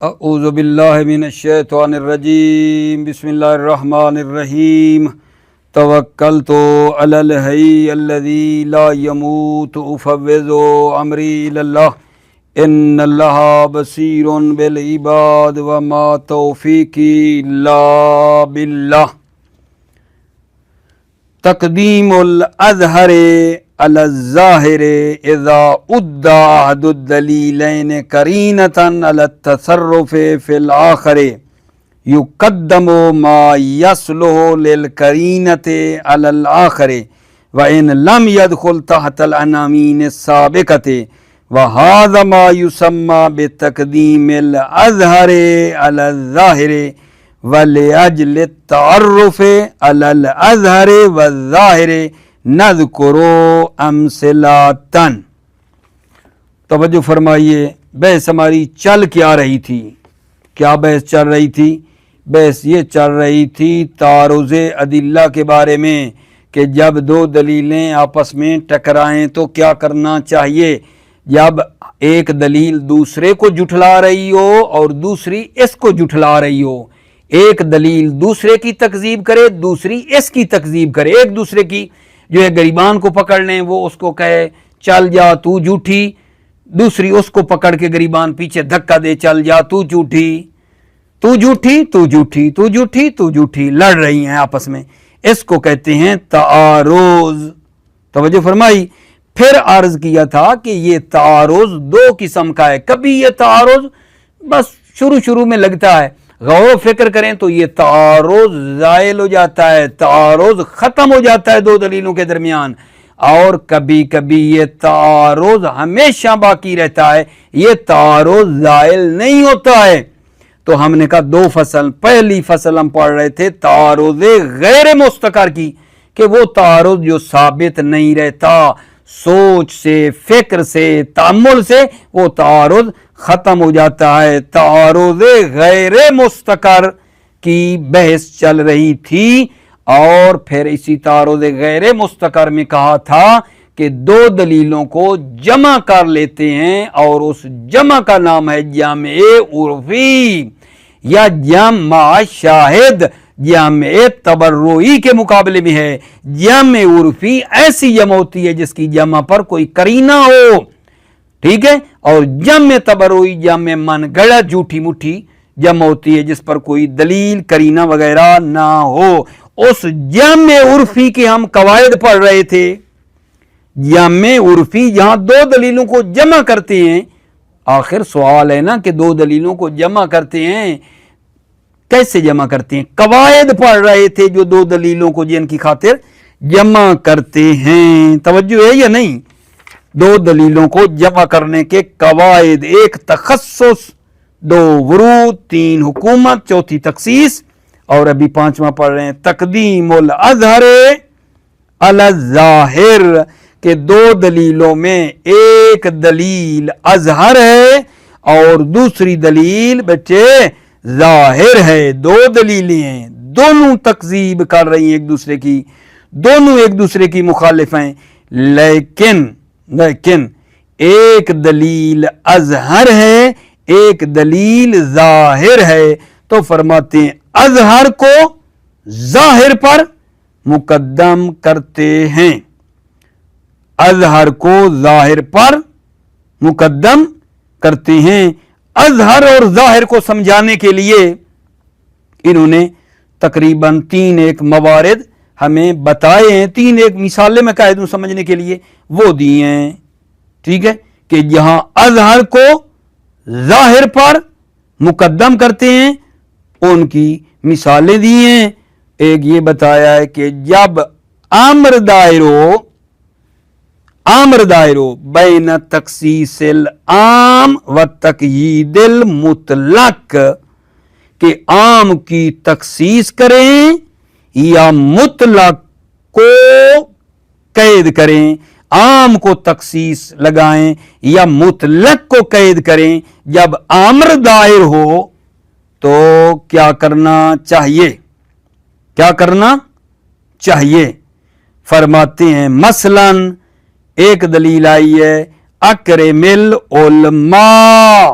اعوذ باللہ من الشیطان الرجیم بسم اللہ الرحمن الرحیم توکلت علی الحی الذی لا یموت افوض امری الی اللہ ان اللہ بصیر بالعباد وما توفیقی الا باللہ۔ تقدیم الاظہر علی الظاہر اذا ادعى احد الدلیلین قرینۃ علی التصرف فی الآخر یقدم ما یصلح للقرینۃ علی الآخر وان لم يدخل تحت العناوین السابقۃ وهذا ما يسمى بتقدیم الاظہر علی الظاہر ولاجل التعرف علی الاظہر والظاہر نذکر امثلاتن۔ توجہ فرمائیے، بحث ہماری چل کیا رہی تھی؟ کیا بحث چل رہی تھی؟ بحث یہ چل رہی تھی تعارض ادلہ کے بارے میں کہ جب دو دلیلیں آپس میں ٹکرائیں تو کیا کرنا چاہیے۔ جب ایک دلیل دوسرے کو جھٹلا رہی ہو اور دوسری اس کو جھٹلا رہی ہو، ایک دلیل دوسرے کی تکذیب کرے، دوسری اس کی تکذیب کرے، ایک دوسرے کی جو ہے گریبان کو پکڑ لیں، وہ اس کو کہے چل جا تو جھوٹی، دوسری اس کو پکڑ کے گریبان پیچھے دھکا دے چل جا تو جھوٹی، تو جھوٹی، تو جھوٹی، تو جھوٹی، تو جھوٹی، لڑ رہی ہیں آپس میں، اس کو کہتے ہیں تعارض۔ توجہ فرمائی۔ پھر عرض کیا تھا کہ یہ تعارض دو قسم کا ہے۔ کبھی یہ تعارض بس شروع میں لگتا ہے، غور و فکر کریں تو یہ تعارض زائل ہو جاتا ہے، تعارض ختم ہو جاتا ہے دو دلیلوں کے درمیان، اور کبھی کبھی یہ تعارض ہمیشہ باقی رہتا ہے، یہ تعارض زائل نہیں ہوتا ہے۔ تو ہم نے کہا دو فصل، پہلی فصل ہم پڑھ رہے تھے تعارض غیر مستقر کی، کہ وہ تعارض جو ثابت نہیں رہتا، سوچ سے، فکر سے، تأمل سے وہ تعارض ختم ہو جاتا ہے۔ تعارض غیر مستقر کی بحث چل رہی تھی، اور پھر اسی تعارض غیر مستقر میں کہا تھا کہ دو دلیلوں کو جمع کر لیتے ہیں، اور اس جمع کا نام ہے جمع عرفی یا جمع شاہد۔ جمع تبرعی کے مقابلے میں ہے جمع عرفی، ایسی جمع ہوتی ہے جس کی جمع پر کوئی قرینہ ہو، ٹھیک ہے، اور جمع تبرعی جمع من گڑھ جھوٹی مٹھی جمع ہوتی ہے جس پر کوئی دلیل قرینہ وغیرہ نہ ہو۔ اس جمع عرفی کے ہم قواعد پڑھ رہے تھے۔ جمع عرفی جہاں دو دلیلوں کو جمع کرتے ہیں، آخر سوال ہے نا کہ دو دلیلوں کو جمع کرتے ہیں، کیسے جمع کرتے ہیں؟ قواعد پڑھ رہے تھے جو دو دلیلوں کو جن کی خاطر جمع کرتے ہیں۔ توجہ ہے یا نہیں؟ دو دلیلوں کو جمع کرنے کے قواعد، ایک تخصص، دو ورود، تین حکومت، چوتھی تخصیص، اور ابھی پانچواں پڑھ رہے ہیں تقدیم الاظہر علی الظاہر، کہ دو دلیلوں میں ایک دلیل اظہر ہے اور دوسری دلیل بچے ظاہر ہے۔ دو دلیلیں ہیں، دونوں تکذیب کر رہی ہیں ایک دوسرے کی، دونوں ایک دوسرے کی مخالف ہیں، لیکن ایک دلیل اظہر ہے، ایک دلیل ظاہر ہے، تو فرماتے ہیں اظہر کو ظاہر پر مقدم کرتے ہیں، اظہر کو ظاہر پر مقدم کرتے ہیں۔ اظہر اور ظاہر کو سمجھانے کے لیے انہوں نے تقریباً تین ایک موارد ہمیں بتائے ہیں، تین ایک مثالیں میں قاعد ہوں سمجھنے کے لیے وہ دی ہیں، ٹھیک ہے، کہ جہاں اظہر کو ظاہر پر مقدم کرتے ہیں ان کی مثالیں دی ہیں۔ ایک یہ بتایا ہے کہ جب امر دائر ہو بین تخصیص العام و تقیید المطلق، کہ عام کی تخصیص کریں یا مطلق کو قید کریں، عام کو تخصیص لگائیں یا مطلق کو قید کریں، جب امر دائر ہو تو کیا کرنا چاہیے؟ کیا کرنا چاہیے؟ فرماتے ہیں مثلاً ایک دلیل آئی ہے اکرم العلماء،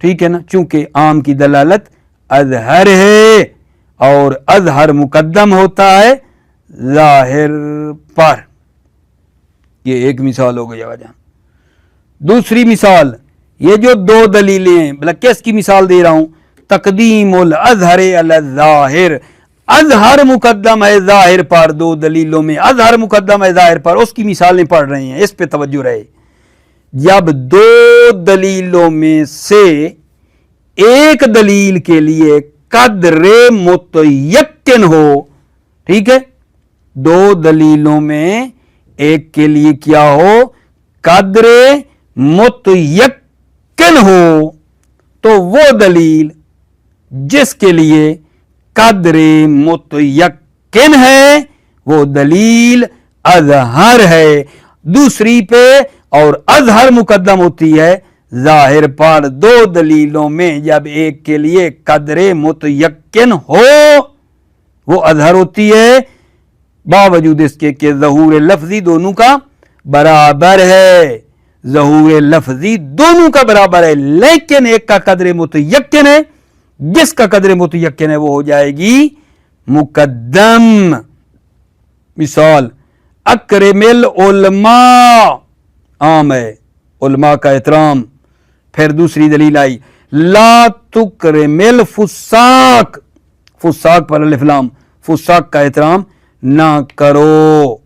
ٹھیک ہے نا, چونکہ عام کی دلالت اظہر ہے اور اظہر مقدم ہوتا ہے ظاہر پر. یہ ایک مثال ہو گئی آجان. دوسری مثال, یہ جو دو دلیلیں ہیں, بلا کس کی مثال دے رہا ہوں, تقدیم الاظہر علی الظاہر, اظہر مقدم ہے ظاہر پر. دو دلیلوں میں اظہر مقدم ہے ظاہر پر, اس کی مثالیں پڑھ رہے ہیں, اس پہ توجہ رہے. جب دو دلیلوں میں سے ایک دلیل کے لیے قدر متیقن ہو, ٹھیک ہے, دو دلیلوں میں ایک کے لیے کیا ہو, قدر متیقن ہو, تو وہ دلیل جس کے لیے قدر متیقن ہے وہ دلیل اظہر ہے. دوسری پہ اور اظہر مقدم ہوتی ہے ظاہر پر. دو دلیلوں میں جب ایک کے لیے قدر متیقن ہو وہ اظہر ہوتی ہے, باوجود اس کے کہ ظہور لفظی دونوں کا برابر ہے, ظہور لفظی دونوں کا برابر ہے, لیکن ایک کا قدر متیقن ہے, جس کا قدر متیقن ہے وہ ہو جائے گی مقدم. مثال, اکرم العلماء عام ہے, علماء کا احترام. پھر دوسری دلیل آئی لا تکرم الفساق, فساق پر الف لام, فساق کا احترام نہ کرو.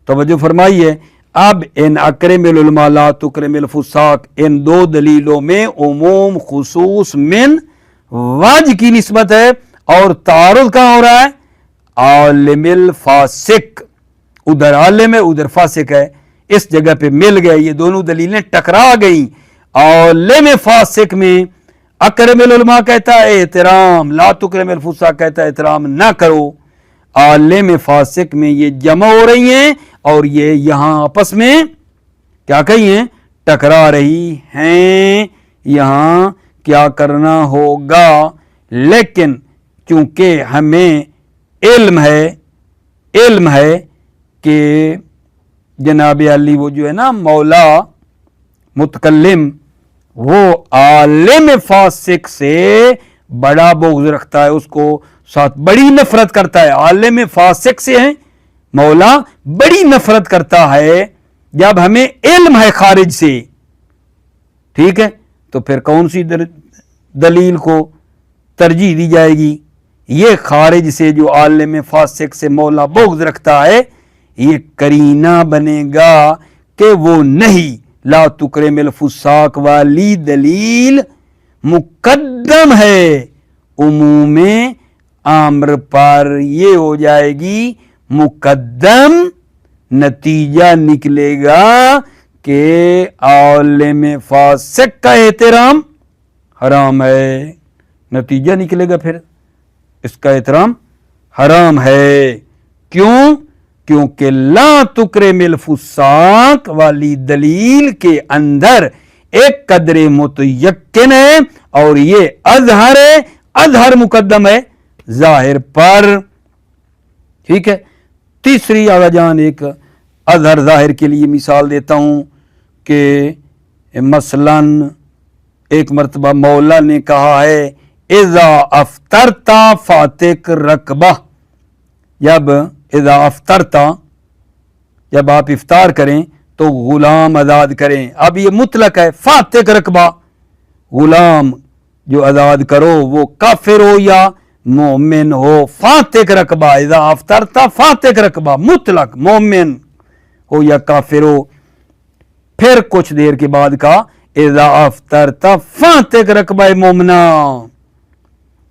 توجہ فرمائیے. اب ان اکرم العلماء لا تکرم الفساق, ان دو دلیلوں میں عموم خصوص من وجہ کی نسبت ہے اور تعارض کہاں ہو رہا ہے, عالم الفاسق. ادھر عالم ہے ادھر فاسق ہے, اس جگہ پہ مل گئے, یہ دونوں دلیلیں ٹکرا گئیں. عالم فاسق میں اکرم العلماء کہتا ہے احترام, لا تکرم الفساق کہتا ہے احترام نہ کرو. عالم فاسق میں یہ جمع ہو رہی ہیں اور یہ یہاں آپس میں کیا کہی ہیں, ٹکرا رہی ہیں. یہاں کیا کرنا ہوگا, لیکن چونکہ ہمیں علم ہے کہ جناب علی وہ جو ہے نا مولا متکلم, وہ عالم فاسق سے بڑا بغض رکھتا ہے, اس کو ساتھ بڑی نفرت کرتا ہے. عالم فاسق سے ہے مولا بڑی نفرت کرتا ہے جب ہمیں علم ہے خارج سے, ٹھیک ہے. تو پھر کون سی دلیل کو ترجیح دی جائے گی؟ یہ خارج سے جو عالم فاسق سے مولا بغض رکھتا ہے یہ قرینہ بنے گا کہ وہ نہیں. لا تکرم الفساق والی دلیل مقدم ہے عموم امر پر, یہ ہو جائے گی مقدم. نتیجہ نکلے گا کہ عالم فاسق کا احترام حرام ہے. نتیجہ نکلے گا پھر اس کا احترام حرام ہے. کیوں؟ کیونکہ لا تکرم الفساق والی دلیل کے اندر ایک قدر متیقن ہے اور یہ اظہر ہے, اظہر مقدم ہے ظاہر پر. ٹھیک ہے. تیسری آغا جان ایک اظہر ظاہر کے لیے مثال دیتا ہوں کہ مثلا ایک مرتبہ مولا نے کہا ہے اذا افطرتا فاتق رقبہ, اذا افطرتا جب آپ افطار کریں تو غلام آزاد کریں. اب یہ مطلق ہے, فاتق رقبہ, غلام جو آزاد کرو وہ کافر ہو یا مومن ہو. فاتق رقبہ, اذا افطرتا فاتق رقبہ, مطلق مومن ہو یا کافر ہو. پھر کچھ دیر کے بعد کہا اذا افطرتا فاتق رقبہ مومنہ,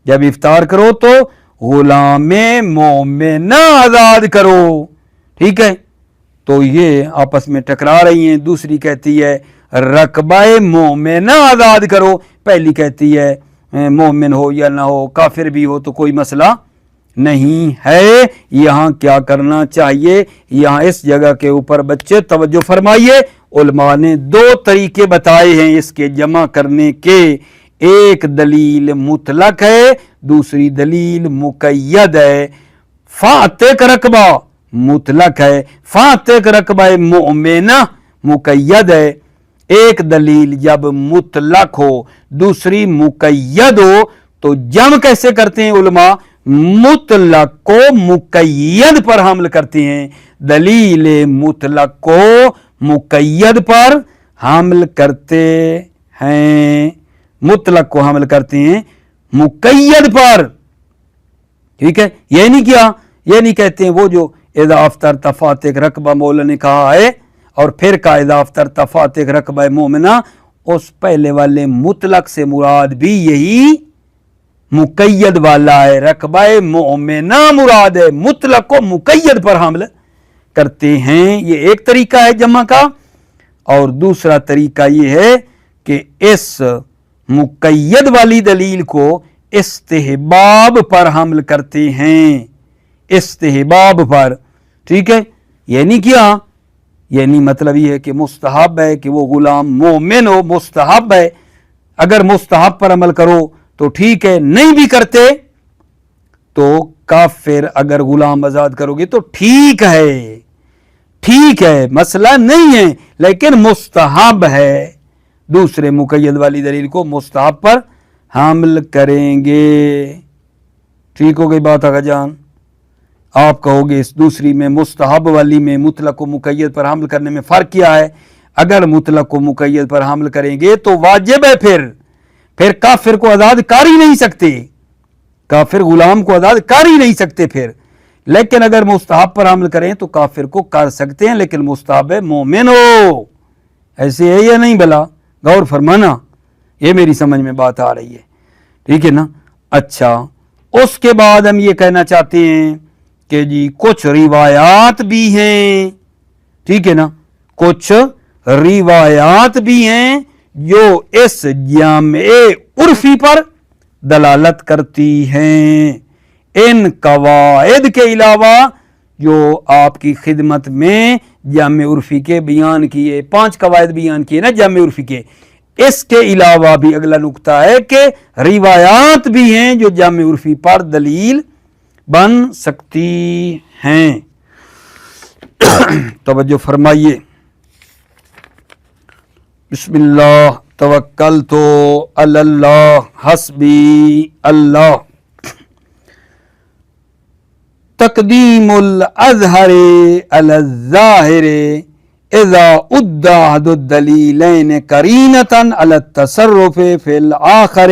جب افطار کرو تو غلام مومنہ آزاد کرو. ٹھیک ہے. تو یہ آپس میں ٹکرا رہی ہیں. دوسری کہتی ہے رقبہ مومنہ آزاد کرو, پہلی کہتی ہے مومن ہو یا نہ ہو, کافر بھی ہو تو کوئی مسئلہ نہیں ہے. یہاں کیا کرنا چاہیے, یہاں اس جگہ کے اوپر بچے توجہ فرمائیے. علماء نے دو طریقے بتائے ہیں اس کے جمع کرنے کے. ایک دلیل مطلق ہے, دوسری دلیل مقید ہے. فاتق رقبہ مطلق ہے, فاتق رقبہ مومنہ مقید ہے. ایک دلیل جب مطلق ہو دوسری مقید ہو تو جمع کیسے کرتے ہیں علماء؟ مطلق کو مقید پر حمل کرتے ہیں، دلیل مطلق کو مقید پر حمل کرتے ہیں، مطلق کو حمل کرتے ہیں مقید پر، ٹھیک ہے؟ یہ نہیں کیا، یہ نہیں کہتے ہیں وہ جو اذا افطرت فاتق رقبہ مولا نے کہا ہے اور پھر کہا اذا افطرت فاتق رقبہ مومنہ، اس پہلے والے مطلق سے مراد بھی یہی مقید والا ہے، رقبہ مومنہ مراد ہے، مطلق کو مقید پر حمل کرتے ہیں۔ یہ ایک طریقہ ہے جمع کا، اور دوسرا طریقہ یہ ہے کہ اس مقید والی دلیل کو استحباب پر حمل کرتے ہیں، استحباب پر، ٹھیک ہے؟ یہ نہیں کیا، یعنی مطلب یہ ہے کہ مستحب ہے کہ وہ غلام مومن ہو، مستحب ہے، اگر مستحب پر عمل کرو تو ٹھیک ہے، نہیں بھی کرتے تو کافر، اگر غلام آزاد کرو گے تو ٹھیک ہے، ٹھیک ہے، مسئلہ نہیں ہے، لیکن مستحب ہے، دوسرے مقید والی دلیل کو مستحب پر حمل کریں گے۔ ٹھیک ہو گئی بات آقا جان؟ آپ کہو گے اس دوسری میں مستحب والی میں مطلق کو مقید پر حمل کرنے میں فرق کیا ہے؟ اگر مطلق کو مقید پر حمل کریں گے تو واجب ہے، پھر کافر کو آزاد کر ہی نہیں سکتے، کافر غلام کو آزاد کر ہی نہیں سکتے پھر، لیکن اگر مستحب پر حمل کریں تو کافر کو کر سکتے ہیں، لیکن مستحب ہے مومن ہو۔ ایسے ہے یا نہیں؟ بلا غور فرمانا، یہ میری سمجھ میں بات آ رہی ہے، ٹھیک ہے نا؟ اچھا، اس کے بعد ہم یہ کہنا چاہتے ہیں کہ جی کچھ روایات بھی ہیں، ٹھیک ہے نا، کچھ روایات بھی ہیں جو اس جامع عرفی پر دلالت کرتی ہیں۔ ان قواعد کے علاوہ جو آپ کی خدمت میں جامع عرفی کے بیان کیے، 5 قواعد بیان کیے نا جامع عرفی کے، اس کے علاوہ بھی اگلا نقطہ ہے کہ روایات بھی ہیں جو جامع عرفی پر دلیل بن سکتی ہیں۔ توجہ فرمائیے، بسم اللہ توکلت علی اللہ حسبی اللہ۔ تقدیم الاظہر علی الظاہر اذا ادى احد الدلیلین قرینۃ علی التصرف فی الآخر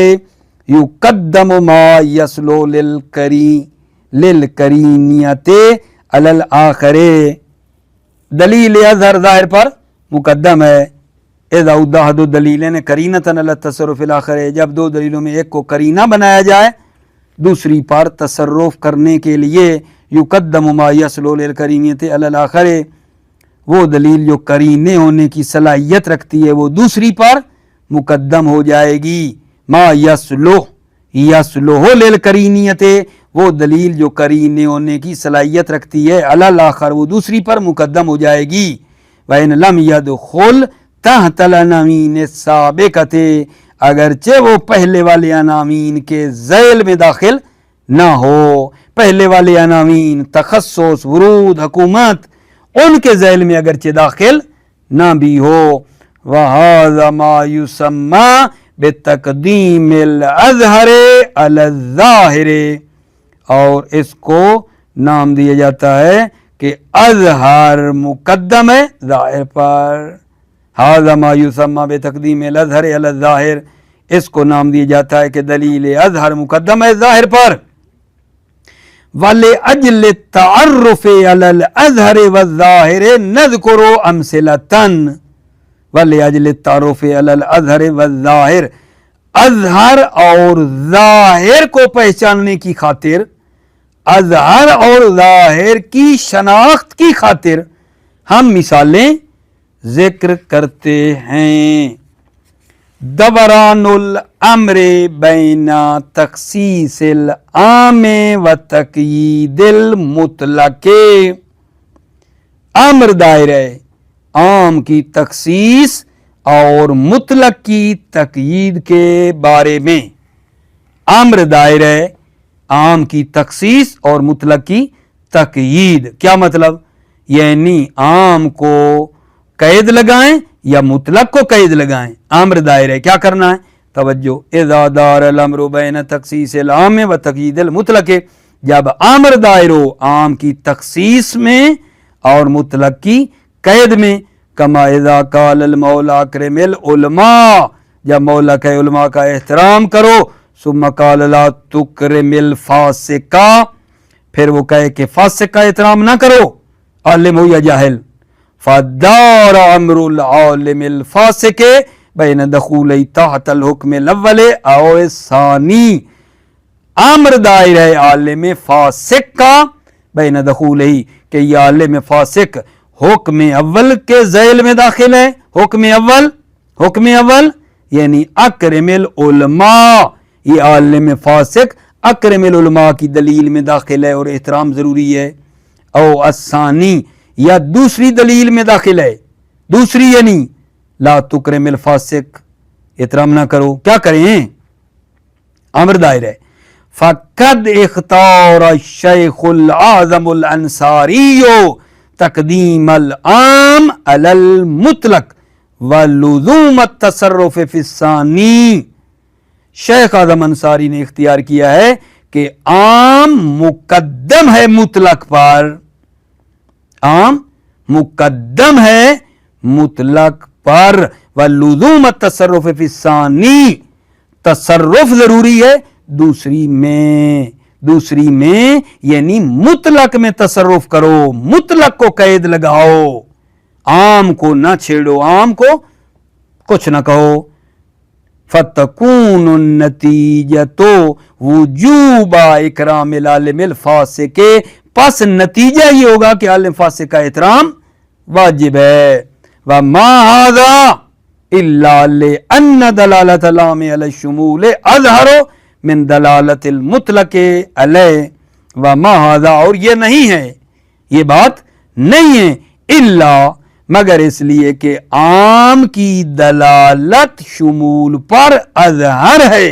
یقدم ما یصلح للقرینیۃ علی الآخر۔ دلیل اظہر ظاہر پر مقدم ہے، اذا ادى احد الدلیلین قرینۃ علی التصرف فی الآخر، جب دو دلیلوں میں ایک کو قرینہ بنایا جائے دوسری پر تصرف کرنے کے لیے، یقدم ما یصلح للقرینیۃ علی الآخر، وہ دلیل جو قرینے ہونے کی صلاحیت رکھتی ہے وہ دوسری پر مقدم ہو جائے گی۔ ما یصلح للقرینیۃ، وہ دلیل جو قرینے ہونے کی صلاحیت رکھتی ہے، علی الآخر، وہ دوسری پر مقدم ہو جائے گی۔ وَإِن لَمْ يَدْخُلْ تحت العناوین السابقۃ، اگرچہ وہ پہلے والے عناوین کے ذیل میں داخل نہ ہو، پہلے والے عناوین تخصص، ورود، حکومت، ان کے ذیل میں اگرچہ داخل نہ بھی ہو۔ وَهَذَا مَا يُسَمَّى بِتَقْدِيمِ الْأَظْهَرِ عَلَى الظَّاهِرِ، اور اس کو نام دیا جاتا ہے کہ اظہر مقدم ہے ظاہر پر۔ هَذَا مَا يُسَمَّى بِتَقْدِيمِ الْأَظْهَرِ عَلَى الظَّاهِرِ، اس کو نام دیا جاتا ہے کہ دلیل اظہر مقدم ہے ظاہر پر۔ وَلِأَجْلِ التَّعَرُّفِ عَلَى الْأَظْهَرِ وَالظَّاهِرِ نَذْكُرُ أَمْثِلَةً۔ وَلِأَجْلِ التَّعَرُّفِ عَلَى الْأَظْهَرِ وَالظَّاهِرِ، اظہر اور ظاہر کو پہچاننے کی خاطر، اظہر اور ظاہر کی شناخت کی خاطر ہم مثالیں ذکر کرتے ہیں۔ دوران الامر بین تخصیص العام و تقیید المطلق، امر دائرہ عام کی تخصیص اور مطلق کی تقیید کے بارے میں۔ امر دائرہ عام کی تخصیص اور مطلق کی تقیید، کیا مطلب؟ یعنی عام کو قید لگائیں یا مطلق کو قید لگائیں. امر دائر ہے, کیا کرنا ہے؟ توجہ, اذا دار الامر بین تخصیص العام و تقیید المطلق, جب امر دائر ہو عام کی تخصیص میں اور مطلق کی قید میں. کما اذا قال المولا اکرم العلماء, جب مولا کہ علماء کا احترام کرو. ثم قال لا تکرم الفاسقا, پھر وہ کہے کہ فاسق کا احترام نہ کرو, عالم ہو یا جاہل. فدار امر العالم الفاسق بین دخول تحت الحکم الاول او الثانی, امر دائر ہے عالم فاسق کا بین دخول ہی, کہ یہ عالم فاسق حکم اول کے ذیل میں داخل ہے. حکم اول یعنی اکرم العلماء, یہ عالم فاسق اکرم العلماء کی دلیل میں داخل ہے اور احترام ضروری ہے. او الثانی, یا دوسری دلیل میں داخل ہے. دوسری یعنی لا تکرم الفاسق, احترام نہ کرو. کیا کریں؟ امر دائر ہے. فقد اختار الشیخ العظم الانصاری تقدیم العام علی المطلق ولزوم التصرف فی الثانی, شیخ اعظم انصاری نے اختیار کیا ہے کہ عام مقدم ہے مطلق پر. عام مقدم ہے مطلق پر. ولزوم التصرف فی الثانی, تصرف ضروری ہے دوسری میں یعنی مطلق میں تصرف کرو, مطلق کو قید لگاؤ, عام کو نہ چھیڑو, عام کو کچھ نہ کہو. فتکون النتیجۃ وجوب اکرام العالم الفاسق, پس نتیجہ یہ ہوگا کہ عالم فاسق کا احترام واجب ہے. وما هذا الا لان دلالۃ العام علی الشمول اظہر من دلالت المطلق علیہ. وما هذا, اور یہ نہیں ہے, یہ بات نہیں ہے, الا مگر اس لیے کہ عام کی دلالت شمول پر اظہر ہے,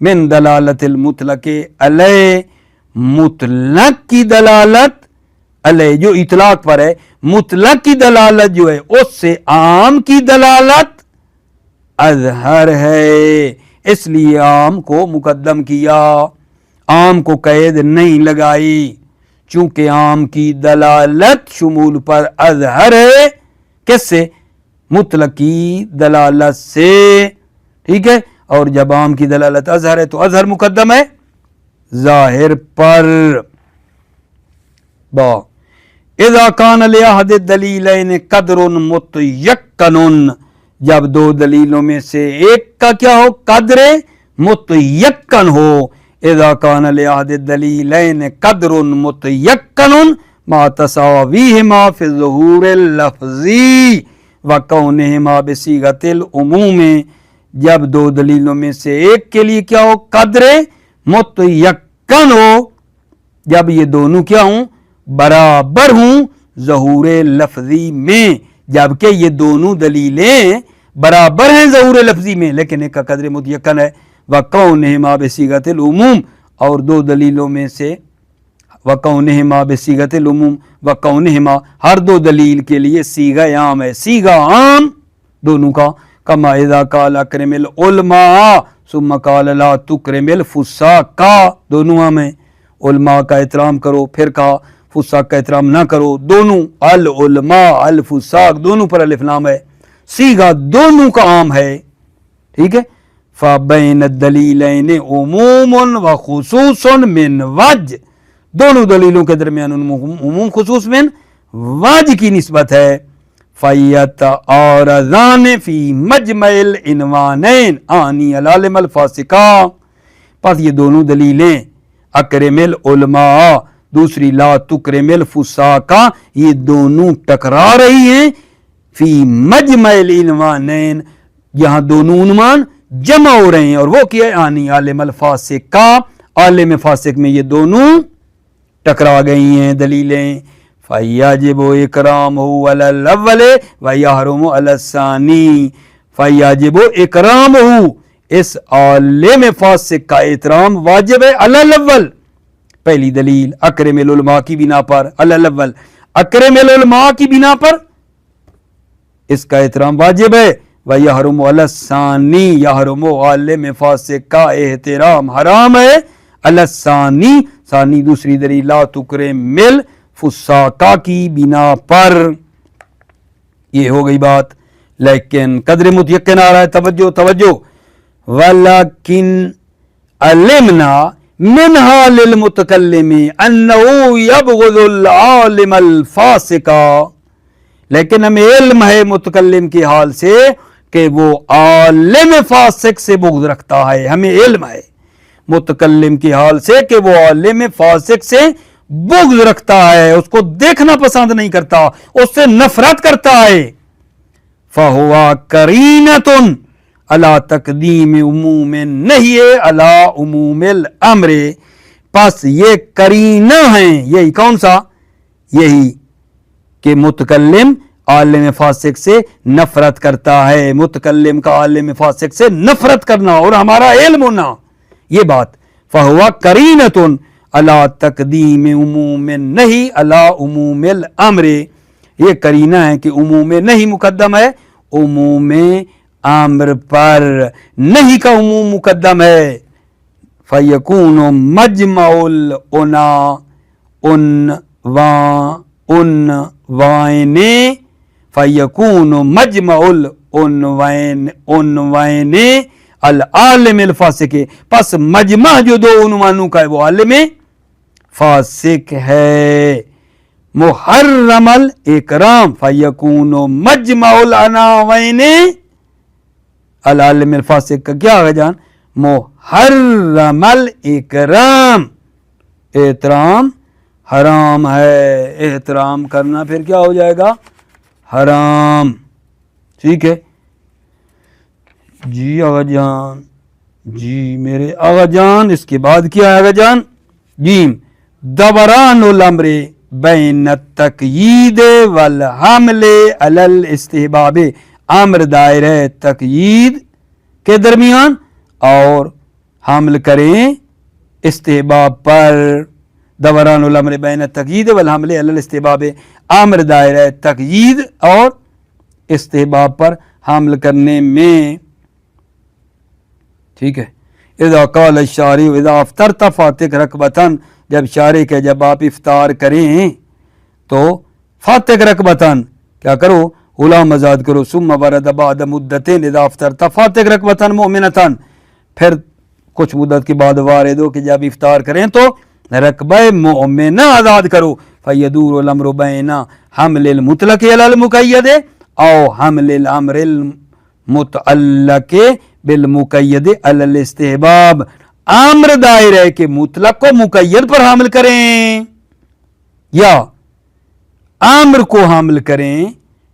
من دلالت المطلق علیہ, مطلق کی دلالت علیہ جو اطلاق پر ہے, مطلق کی دلالت جو ہے اس سے عام کی دلالت اظہر ہے, اس لیے عام کو مقدم کیا, عام کو قید نہیں لگائی, چونکہ عام کی دلالت شمول پر اظہر ہے. کس سے؟ مطلق کی دلالت سے. ٹھیک ہے, اور جب عام کی دلالت اظہر ہے تو اظہر مقدم ہے ظاہر پر. اذا کان لأحد الدلیلین قدر متیقن, جب دو دلیلوں میں سے ایک کا کیا ہو؟ قدر متیقن ہو. اذا کان لأحد الدلیلین قدر متیقن ما تساویہما فی الظہور اللفظی وکونہما بصیغۃ العموم, جب دو دلیلوں میں سے ایک کے لیے کیا ہو؟ قدر متیقن ہو, جب یہ دونوں کیا ہوں؟ برابر ہوں ظہور لفظی میں, جبکہ یہ دونوں دلیلیں برابر ہیں ظہور لفظی میں, لیکن ایک کا قدر متیقن ہے. وَقَوْنِهِمَا بِصِيغَةِ الْعُمُومِ, اور دو دلیلوں میں سے وَقَوْنِهِمَا بِصِيغَةِ الْعُمُومِ, وَقَوْنِهِمَا ہر دو دلیل کے لیے صیغہ عام ہے, صیغہ عام دونوں کا. کما اذا قال اکرم العلماء ثم قال لا تکرم الفساق, دونوں عام ہیں. علماء کا احترام کرو, پھر کہا فساق کا احترام نہ کرو, دونوں العلماء الفساق دونوں پر الف لام ہے, صیغہ دونوں کا عام ہے. ٹھیک ہے. فبین الدلیلین عموم و خصوص من وجہ, دونوں دلیلوں کے درمیان عموم خصوص من وجہ کی نسبت ہے. فیتعارضان فی مجمع العنوانین آنی العالم الفاسقہ, پس یہ دونوں دلیلیں اکرم العلماء دوسری لا تکرم الفساقہ, یہ دونوں ٹکرا رہی ہیں فی مجمع العنوانین, یہاں دونوں عنوان جمع ہو رہے ہیں, اور وہ کیا ہے؟ آنی عالم الفاسقہ, عالم فاسق میں یہ دونوں ٹکرا گئی ہیں دلیلیں. فَيَجِبُ إِكْرَامُهُ عَلَى الْأَوَّلِ وَيَحْرُمُ عَلَى الثَّانِي, فَيَجِبُ إِكْرَامُهُ, اس عالم فاسق کا احترام واجب ہے علی الاول, پہلی دلیل اکرم العلماء کی بنا پر, علی الاول اکرم العلماء کی بنا پر اس کا احترام واجب ہے. وَيَحْرُمُ عَلَى الثَّانِي يَحْرُمُ عالم فاسق کا احترام حرام ہے. عَلَى الثَّانِي ثانی دوسری دلیل لا تُكْرِمِ الفُسَاقَ کی بنا پر. یہ ہو گئی بات. لیکن قدر متیقن آ رہا ہے. توجہ توجہ. وَلَكِنْ عَلِمْنَا مِنْهَا لِلْمُتَكَلِّمِ أَنَّهُ يَبْغِضُ الْعَالِمَ الْفَاسِقَ. لیکن ہمیں علم ہے متکلم کی حال سے کہ وہ عالم فاسق سے بغض رکھتا ہے. ہمیں علم ہے متکلم کی حال سے کہ وہ عالم فاسق سے بغض رکھتا ہے, اس کو دیکھنا پسند نہیں کرتا, اس سے نفرت کرتا ہے. فَهُوَ قَرِينَةٌ عَلَى تَقْدِيمِ عُمُومِ النَّهْيِ عَلَى عُمُومِ الْأَمْرِ. پس یہ قرینہ ہیں. یہی کون سا؟ یہی کہ متکلم عالم فاسق سے نفرت کرتا ہے. متکلم کا عالم فاسق سے نفرت کرنا اور ہمارا علم ہونا, یہ بات. فَهُوَ قَرِينَةٌ عَلَى تَقْدِيمِ عُمُومِ النَّهْيِ عَلَى عُمُومِ الْأَمْرِ. یہ قرینہ ہے کہ عموم نہیں مقدم ہے عموم امر پر, نہیں کا عموم مقدم ہے. فَيَكُونُ مَجْمَعُ العنوانین فَيَكُونُ مَجْمَعُ العنوانین العالم الفاسق. پس مجمع جو دو عنوانوں کا ہے وہ عالم فاسق ہے. محرم الاکرام فَيَكُونُ مجمع العنوانین العالم الفاسق کا کیا ہوگا جان؟ محرم الاکرام. احترام حرام ہے. احترام کرنا پھر کیا ہو جائے گا؟ حرام. ٹھیک ہے جی آغا جان, جی میرے آغا جان. اس کے بعد کیا ہے آغا جان؟ جیم دوران الامر بین التقیید والحمل علی الاستحباب. امر دائر ہے تقیید کے درمیان اور حمل کریں استحباب پر. دوران الامر بین التقیید والحمل علی الاستحباب. امر دائر ہے تقیید اور استحباب پر حمل کرنے میں. ٹھیک ہے. اذا قال الشارع اذا افطرت فاتق رکبتن. جب شارع کہ جب آپ افطار کریں تو فاتق رکبتن کیا کرو؟ غلام آزاد کرو. ثم ورد بعد مدتین اذا افطرت فاتق رکبتن مؤمنتن. پھر کچھ مدت کے بعد وارد ہو کہ جب افطار کریں تو رقبہ مؤمنہ آزاد کرو. فیدور الامر بین حمل المطلق علی المقید او حمل الامر المتعلق بالمقید علی الاستحباب. امر دائر ہے کہ مطلق کو مقید پر حمل کریں یا امر کو حمل کریں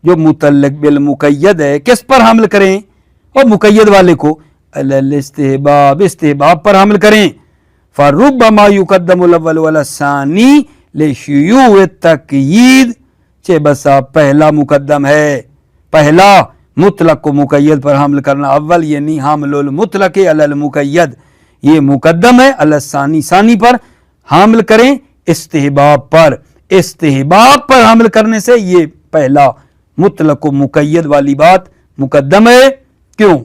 جو متعلق بالمقید ہے. کس پر حمل کریں؟ اور مقید والے کو علی الاستحباب استحباب پر حمل کریں. فربما يقدم الاول ولا الثانی لشیوع التقیید. چہ بسا پہلا مقدم ہے, پہلا مطلق کو مقید پر حمل کرنا. اول یعنی حمل المطلق علی المقید یہ مقدم ہے. علی الثانی ثانی پر حمل کریں استحباب پر. استحباب پر حمل کرنے سے یہ پہلا مطلق و مقید والی بات مقدم ہے. کیوں؟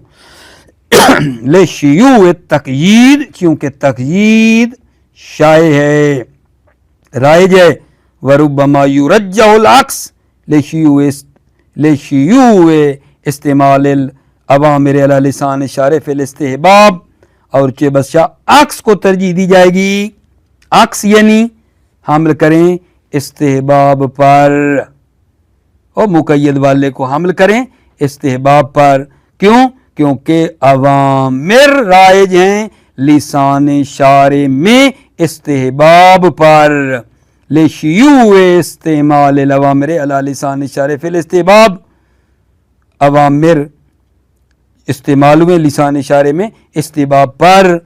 لشیوع التقیید کیونکہ تقیید شائع ہے, رائج ہے. وربما یرجح العکس لشیوع استعمال الاوامر علی لسان الشارع فی الاستحباب. اور چہ بسا عکس کو ترجیح دی جائے گی. عکس یعنی حمل کریں استحباب پر اور مقید والے کو حمل کریں استحباب پر. کیوں؟ کیونکہ اوامر رائج ہیں لسان شارع میں استحباب پر. لشیوع استعمال الاوامر علی لسان الشارع فی الاستحباب. اوامر استعمال میں لسان شارع میں استحباب پر.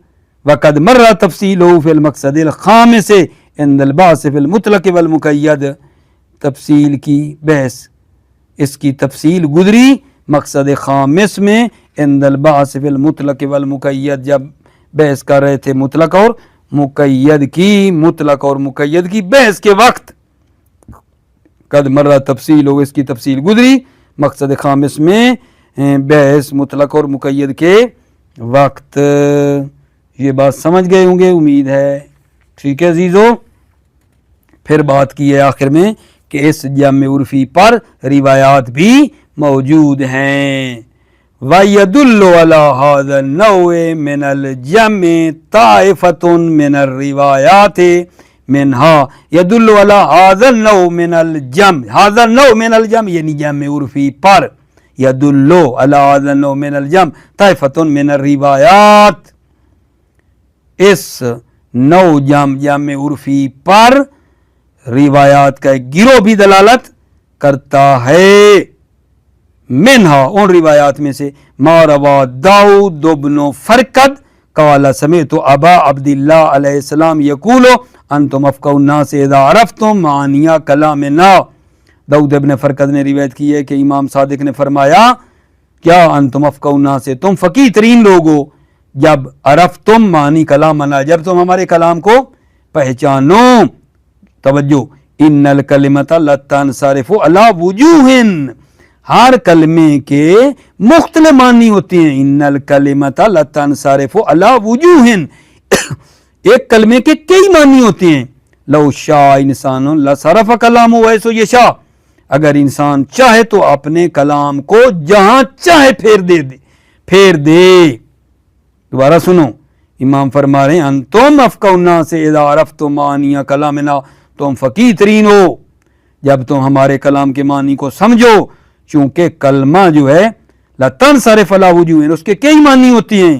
وقد مر تفصیلہ فی المقصد الخامس عند البحث فی المطلق والمقید. تفصیل کی بحث اس کی تفصیل گزری مقصد خامس میں عند البحث فی المطلق والمقید جب بحث کر رہے تھے مطلق اور مقید کی. مطلق اور مقید کی بحث کے وقت قد مرہ تفصیل ہو اس کی تفصیل گزری مقصد خامس میں بحث مطلق اور مقید کے وقت. یہ بات سمجھ گئے ہوں گے امید ہے. ٹھیک ہے عزیزو. پھر بات کی ہے آخر میں کہ اس جمع عرفی پر روایات بھی موجود ہیں. وَيَدُلُّ عَلَى هَذَا النَّوْعِ مِنَ الْجَمْعِ طَائِفَةٌ مِنَ الرِّوَایَاتِ منها يدل على هذا النوع من الجمع. هذا النوع من الجمع یعنی جمع عرفی پر يدل على هذا النوع من الجمع طائفة من الروایات. اس نوع جمع عرفی پر روایات کا ایک گروہ بھی دلالت کرتا ہے. منها ان روایات میں سے ما روا داؤد بن فرقد قال سمعت ابا عبد اللہ علیہ السلام یقول انتم افقہ الناس اذا عرفتم معانی کلامنا. داؤد ابن فرقد نے روایت کی ہے کہ امام صادق نے فرمایا کیا انتم افقہ الناس تم فقیہ ترین لوگ ہو جب عرفتم معانی کلامنا جب تم ہمارے کلام کو پہچانو. توجہ ان الکلمۃ لا تنصرف علی وجوہ ہر کلمے کے مختلف معنی ہوتے ہیں. ان الکلمۃ لا تنصرف علی وجوہ ایک کلمے کے کئی معنی ہوتے ہیں. لو شاء انسان لصرف کلامہ حیث یشاء اگر انسان چاہے تو اپنے کلام کو جہاں چاہے پھیر دے. دوبارہ سنو امام فرما رہے ہیں انتم افقہ الناس اذا عرفتم معانی کلامنا تم فقیہ ترین ہو جب تم ہمارے کلام کے معنی کو سمجھو. چونکہ کلمہ جو ہے لا تنصرف علی وجوہ اس کے کئی معنی ہوتی ہیں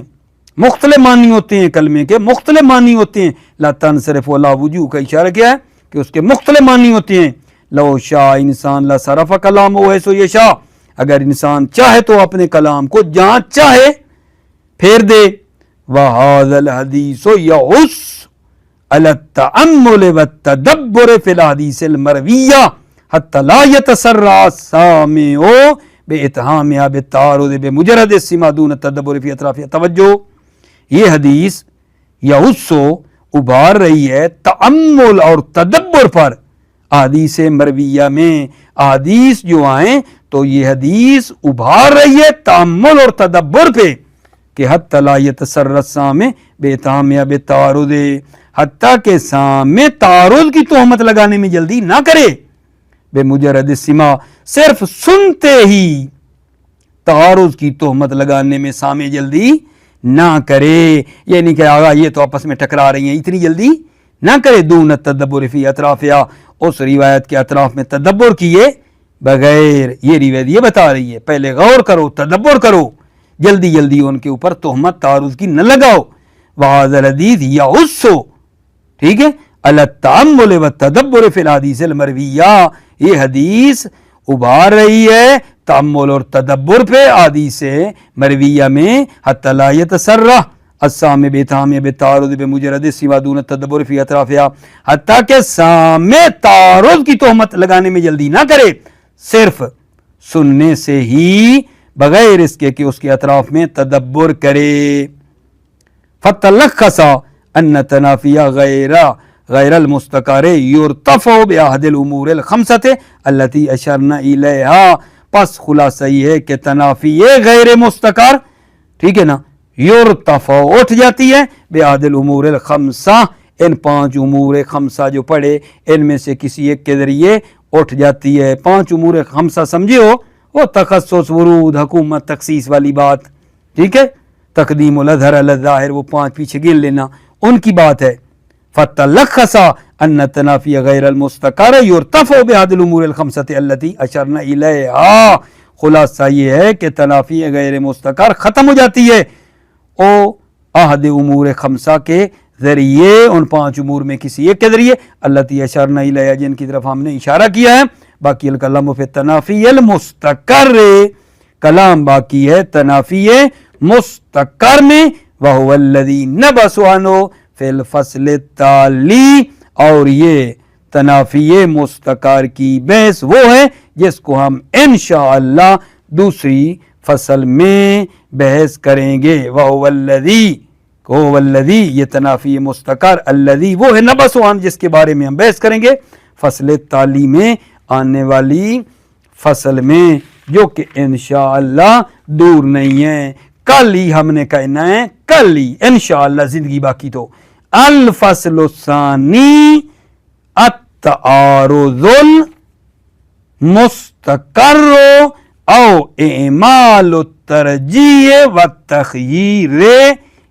مختلف معنی ہوتے ہیں کلمے کے مختلف معنی ہوتے ہیں. لا تنصرف علی وجوہ کا اشارہ کیا ہے کہ اس کے مختلف معنی ہوتے ہیں. لو شاء انسان لصرف کلامہ حیث یشاء اگر انسان چاہے تو اپنے کلام کو جہاں چاہے پھیر دے. وَهَذَا الْحَدِيثُ يَحُثُّ عَلَى التَّأَمُّلِ وَالتَّدَبُّرِ فِي الْأَحَادِيثِ الْمَرْوِيَّةِ حَتَّى لَا يَتَسَرَّعَ السَّامِعُ بِإِتْحَامِهَا بِالتَّعَرُّضِ بِمُجَرَّدِ السِّمَاعِ دُونَ التَّدَبُّرِ فِي أَطْرَافِهَا. توجہ یہ حدیث یحث ابھار رہی ہے تأمل اور تدبر پر. احادیث مرویہ میں احادیث جو آئیں تو یہ حدیث ابھار رہی ہے تأمل اور تدبر پہ کہ حتی لا یتسرع السامع بإتحامها بالتعارض حتیٰ کہ سامع تعارض کی تہمت لگانے میں جلدی نہ کرے. بمجرد السماع صرف سنتے ہی تعارض کی تہمت لگانے میں سامع جلدی نہ کرے. یعنی کہ آگا یہ تو آپس میں ٹکرا رہی ہیں اتنی جلدی نہ کرے. دون التدبر فی اطرافها اس روایت کے اطراف میں تدبر کیے بغیر. یہ روایت یہ بتا رہی ہے پہلے غور کرو تدبر کرو جلدی جلدی ان کے اوپر تہمت تعارض کی نہ لگاؤ. وَهَذَا الْحَدِيثُ يَحُثُّ ٹھیک ہے عَلَى التَّأَمُّلِ وَالتَّدَبُّرِ فِي الْأَحَادِيثِ الْمَرْوِيَّةِ یہ حدیث ابھار رہی ہے تأمل اور تدبر پہ احادیث مرویہ میں. حتی لا یتسرع السامع بإتحامها بالتعارض بمجرد السماع دون التدبر فی اطرافها حتیٰ کہ سامع تعارض کی تہمت لگانے میں جلدی نہ کرے صرف سننے سے ہی بغیر اس کے کہ اس کے اطراف میں تدبر کرے. فتلخص ان تنافی غیر المستقر یرتفع بأحد الامور الخمسة التي اشرنا الیہا. پس خلاصہ یہ ہے کہ تنافی غیر مستقر ٹھیک ہے نا یرتفع اٹھ جاتی ہے بأحد الامور الخمسہ ان 5 امور خمسہ جو پڑھے ان میں سے کسی ایک کے ذریعے اٹھ جاتی ہے. 5 امور خمسہ سمجھے ہو وہ تخصص ورود حکومت تخصیص والی بات ٹھیک ہے. تقدیم الاظہر علی الظاہر وہ 5 پیچھے گن لینا ان کی بات ہے. فتلخص ان التنافی غیر المستقر یرتفع بأحد الامور الخمسة التي اشرنا الیہا. خلاصہ یہ ہے کہ تنافی غیر مستقر ختم ہو جاتی ہے او احد امور خمسہ کے ذریعے ان 5 امور میں کسی ایک کے ذریعے التي اشرنا الیہا جن کی طرف ہم نے اشارہ کیا ہے. باقی الکلام فی التنافی المستقر کلام باقی ہے تنافی مستقر میں. وهو الذی نبس عنہ فی الفصل التالی اور یہ تنافی مستقر کی بحث وہ ہے جس کو ہم انشاءاللہ دوسری فصل میں بحث کریں گے. وهو الذی یہ تنافی مستقر الذی وہ ہے نبس عنہ جس کے بارے میں ہم بحث کریں گے فصل التالی میں آنے والی فصل میں. جو کہ انشاءاللہ دور نہیں ہے، کل ہی ہم نے کہنا ہے، کل ہی انشاءاللہ زندگی باقی تو۔ الفصل الثانی التعارض المستقر او اعمال الترجیح والتخییر،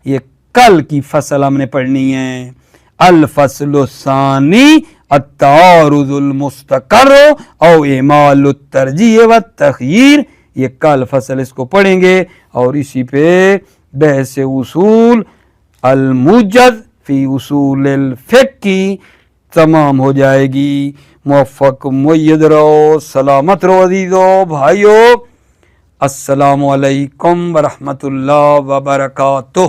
یہ کل کی فصل ہم نے پڑھنی ہے۔ الفصل الثانی التعارض المستقر او اعمال الترجیح والتخییر، یہ کل فصل اس کو پڑھیں گے، اور اسی پہ بحث اصول الموجز فی اصول الفقہ تمام ہو جائے گی۔ موفق مید رہو، سلامت رہو عزیزو بھائیو، السلام علیکم ورحمۃ اللہ وبرکاتہ۔